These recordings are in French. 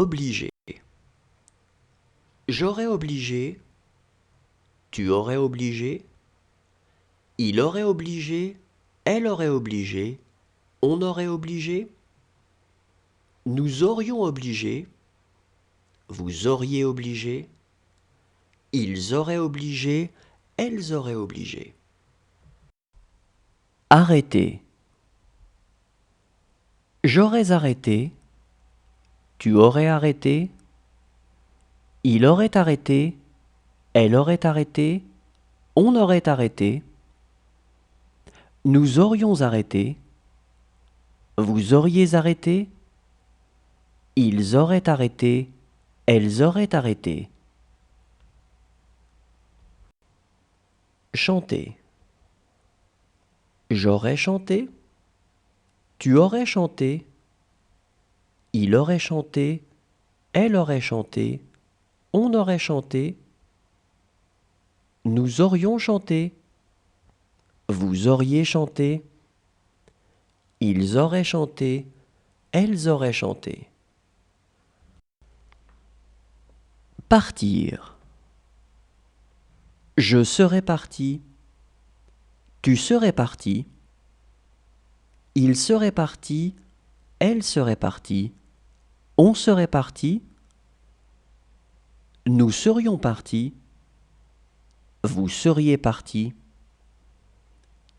Obligé. J'aurais obligé, tu aurais obligé, il aurait obligé, elle aurait obligé, on aurait obligé, nous aurions obligé, vous auriez obligé, ils auraient obligé, elles auraient obligé. Arrêter. J'aurais arrêté, tu aurais arrêté, il aurait arrêté, elle aurait arrêté, on aurait arrêté, nous aurions arrêté, vous auriez arrêté, ils auraient arrêté, elles auraient arrêté. Chanter. J'aurais chanté, tu aurais chanté, il aurait chanté, elle aurait chanté, on aurait chanté, nous aurions chanté, vous auriez chanté, ils auraient chanté, elles auraient chanté. Partir. Je serais parti, tu serais parti, il serait parti, elle serait partie, on serait parti, nous serions partis, vous seriez parti,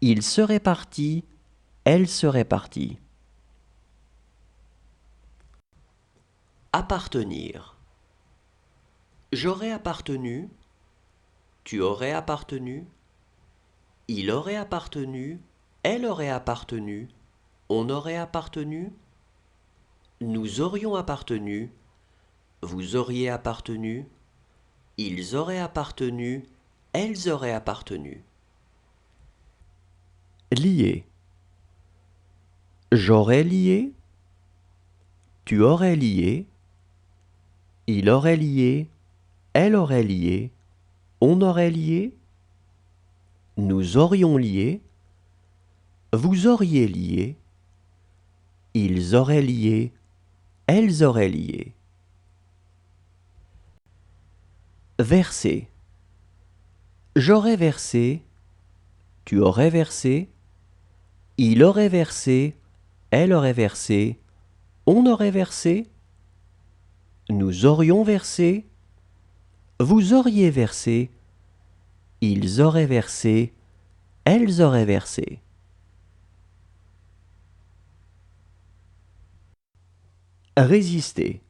il serait parti, elle serait partie. Appartenir. J'aurais appartenu, tu aurais appartenu, il aurait appartenu, elle aurait appartenu, on aurait appartenu, nous aurions appartenu, vous auriez appartenu, ils auraient appartenu, elles auraient appartenu. Lier. J'aurais lié, tu aurais lié, il aurait lié, elle aurait lié, on aurait lié, nous aurions lié, vous auriez lié, ils auraient lié, elles auraient lié. Verser. J'aurais versé, tu aurais versé, il aurait versé, elle aurait versé, on aurait versé, nous aurions versé, vous auriez versé, ils auraient versé, elles auraient versé. Résister.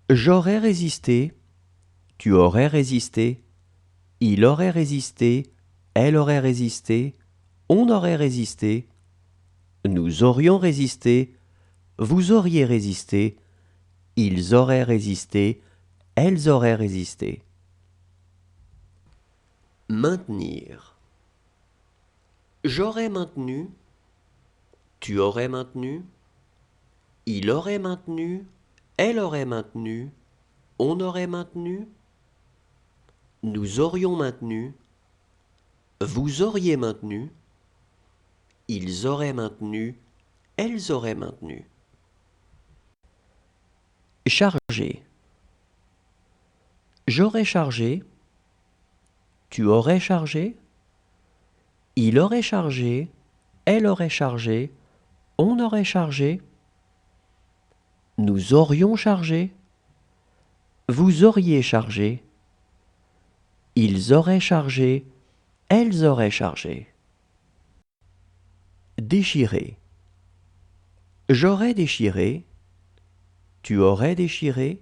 J'aurais résisté, tu aurais résisté, il aurait résisté, elle aurait résisté, on aurait résisté, nous aurions résisté, vous auriez résisté, ils auraient résisté, elles auraient résisté. Maintenir. J'aurais maintenu, tu aurais maintenu, il aurait maintenu, elle aurait maintenu, on aurait maintenu, nous aurions maintenu, vous auriez maintenu, ils auraient maintenu, elles auraient maintenu. Charger. J'aurais chargé, tu aurais chargé, il aurait chargé, elle aurait chargé, on aurait chargé, nous aurions chargé, vous auriez chargé, ils auraient chargé, elles auraient chargé. Déchirer. J'aurais déchiré, tu aurais déchiré,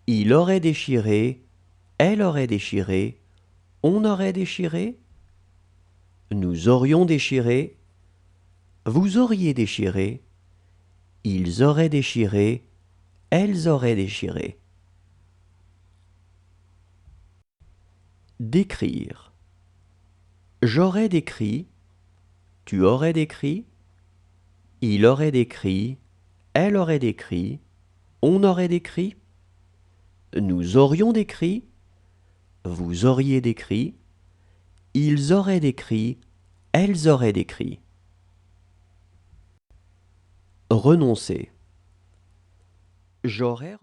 il aurait déchiré, elle aurait déchiré, on aurait déchiré, nous aurions déchiré, vous auriez déchiré, ils auraient déchiré, elles auraient déchiré. Décrire. J'aurais décrit, tu aurais décrit, il aurait décrit, elle aurait décrit, on aurait décrit, nous aurions décrit, vous auriez décrit, ils auraient décrit, elles auraient décrit. « 」 . 。 « 」 . 」 . « 」 . 」 . 」 . 」 . 」 . 」 . « 」 . 」 . 」 . « 」 . 」 . 」 . 」 . « 」 . 」 . 」 . 」 . 」 . « 」 . 」 . 」 . 」 . « 」 renoncer. J'aurais